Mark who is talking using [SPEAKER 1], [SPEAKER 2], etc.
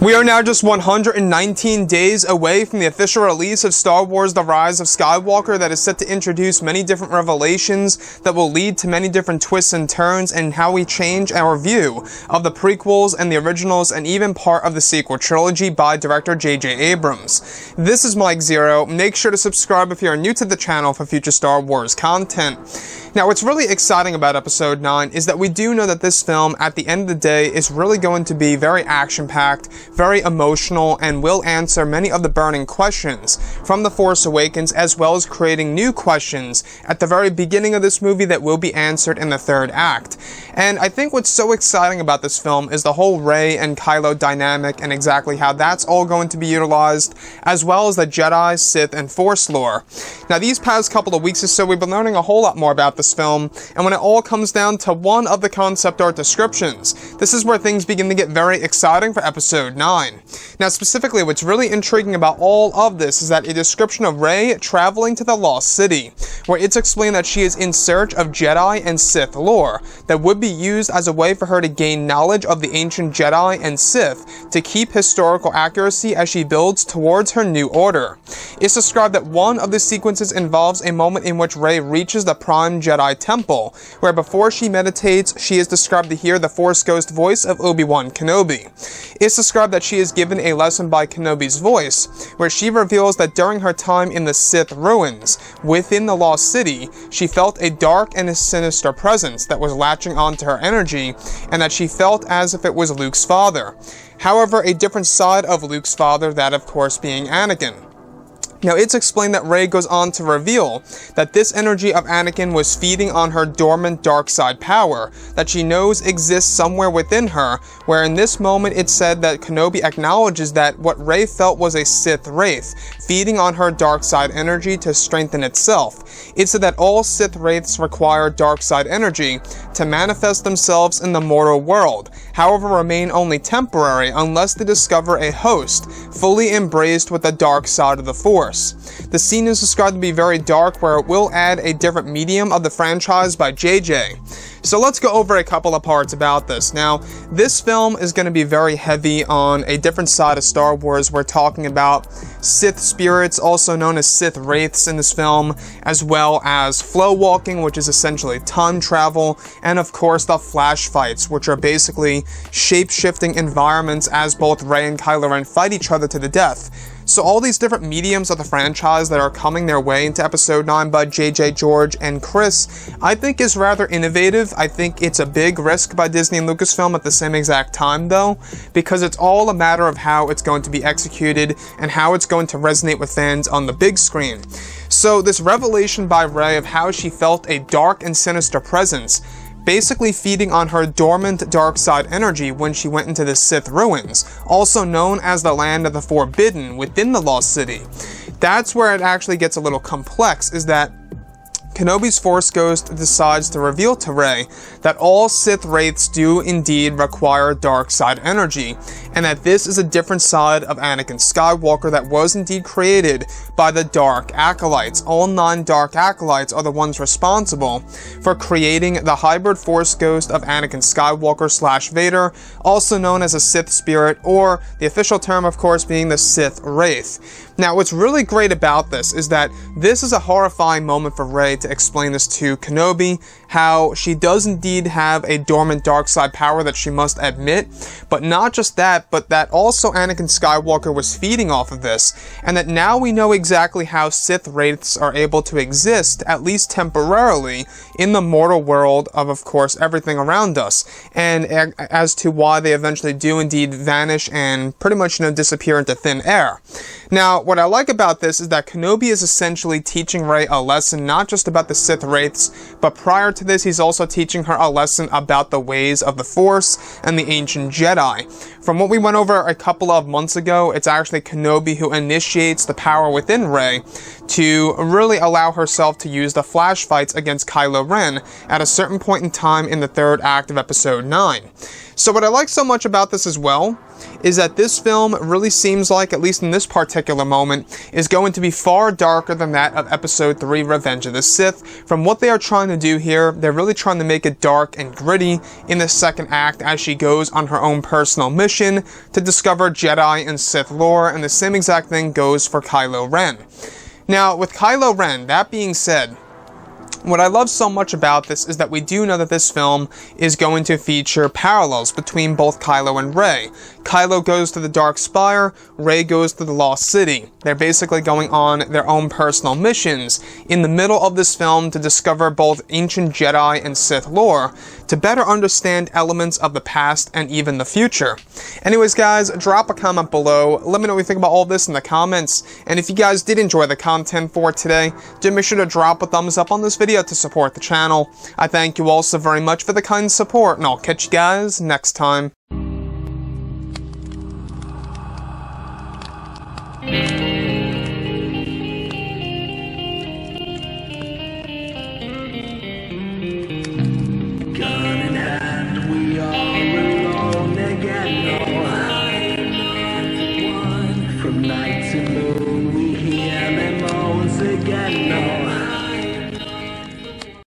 [SPEAKER 1] We are now just 119 days away from the official release of Star Wars The Rise of Skywalker that is set to introduce many different revelations that will lead to many different twists and turns and how we change our view of the prequels and the originals and even part of the sequel trilogy by director J.J. Abrams. This is Mike Zero. Make sure to subscribe if you are new to the channel for future Star Wars content. Now, what's really exciting about Episode 9 is that we do know that this film, at the end of the day, is really going to be very action-packed, very emotional, and will answer many of the burning questions from The Force Awakens, as well as creating new questions at the very beginning of this movie that will be answered in the third act. And I think what's so exciting about this film is the whole Rey and Kylo dynamic and exactly how that's all going to be utilized, as well as the Jedi, Sith, and Force lore. Now, these past couple of weeks or so, we've been learning a whole lot more about this film, and when it all comes down to one of the concept art descriptions, this is where things begin to get very exciting for Episode 9. Now, specifically, what's really intriguing about all of this is that a description of Rey traveling to the Lost City, where it's explained that she is in search of Jedi and Sith lore that would be used as a way for her to gain knowledge of the ancient Jedi and Sith to keep historical accuracy as she builds towards her new order. It's described that one of the sequences involves a moment in which Rey reaches the Prime Jedi Temple, where before she meditates, she is described to hear the Force Ghost voice of Obi Wan Kenobi. It's described that she is given a lesson by Kenobi's voice, where she reveals that during her time in the Sith ruins within the Lost City, she felt a dark and a sinister presence that was latching onto her energy, and that she felt as if it was Luke's father. However, a different side of Luke's father, that of course being Anakin. Now, it's explained that Rey goes on to reveal that this energy of Anakin was feeding on her dormant dark side power that she knows exists somewhere within her, where in this moment it's said that Kenobi acknowledges that what Rey felt was a Sith wraith, feeding on her dark side energy to strengthen itself. It's said that all Sith wraiths require dark side energy to manifest themselves in the mortal world, however remain only temporary unless they discover a host fully embraced with the dark side of the Force. The scene is described to be very dark, where it will add a different medium of the franchise by JJ. So let's go over a couple of parts about this. Now, this film is going to be very heavy on a different side of Star Wars. We're talking about Sith spirits, also known as Sith wraiths in this film, as well as flow walking, which is essentially time travel, and of course the flash fights, which are basically shape-shifting environments as both Rey and Kylo Ren fight each other to the death. So all these different mediums of the franchise that are coming their way into Episode 9 by JJ, George, and Chris, I think is rather innovative. I think it's a big risk by Disney and Lucasfilm at the same exact time, though, because it's all a matter of how it's going to be executed and how it's going to resonate with fans on the big screen. So this revelation by Rey of how she felt a dark and sinister presence, basically feeding on her dormant dark side energy when she went into the Sith ruins, also known as the Land of the Forbidden within the Lost City. That's where it actually gets a little complex, is that Kenobi's Force Ghost decides to reveal to Rey that all Sith wraiths do indeed require dark side energy, and that this is a different side of Anakin Skywalker that was indeed created by the Dark Acolytes. All 9 Dark Acolytes are the ones responsible for creating the hybrid Force Ghost of Anakin Skywalker / Vader, also known as a Sith spirit, or the official term, of course, being the Sith Wraith. Now, what's really great about this is that this is a horrifying moment for Rey to explain this to Kenobi, how she does indeed have a dormant dark side power that she must admit, but not just that, but that also Anakin Skywalker was feeding off of this, and that now we know exactly how Sith wraiths are able to exist, at least temporarily, in the mortal world of course, everything around us, and as to why they eventually do indeed vanish and pretty much, disappear into thin air. Now, what I like about this is that Kenobi is essentially teaching Rey a lesson not just about the Sith wraiths, but prior to this, he's also teaching her a lesson about the ways of the Force and the ancient Jedi. From what we went over a couple of months ago, it's actually Kenobi who initiates the power within Rey to really allow herself to use the flash fights against Kylo Ren at a certain point in time in the third act of Episode 9. So what I like so much about this as well is that this film really seems like, at least in this particular moment, is going to be far darker than that of Episode 3, Revenge of the Sith. From what they are trying to do here, they're really trying to make it dark and gritty in the second act as she goes on her own personal mission to discover Jedi and Sith lore, and the same exact thing goes for Kylo Ren. Now, with Kylo Ren, that being said, what I love so much about this is that we do know that this film is going to feature parallels between both Kylo and Rey. Kylo goes to the Dark Spire, Rey goes to the Lost City. They're basically going on their own personal missions in the middle of this film to discover both ancient Jedi and Sith lore, to better understand elements of the past and even the future. Anyways guys, drop a comment below, let me know what you think about all this in the comments, and if you guys did enjoy the content for today, do make sure to drop a thumbs up on this video to support the channel. I thank you all so very much for the kind support, and I'll catch you guys next time.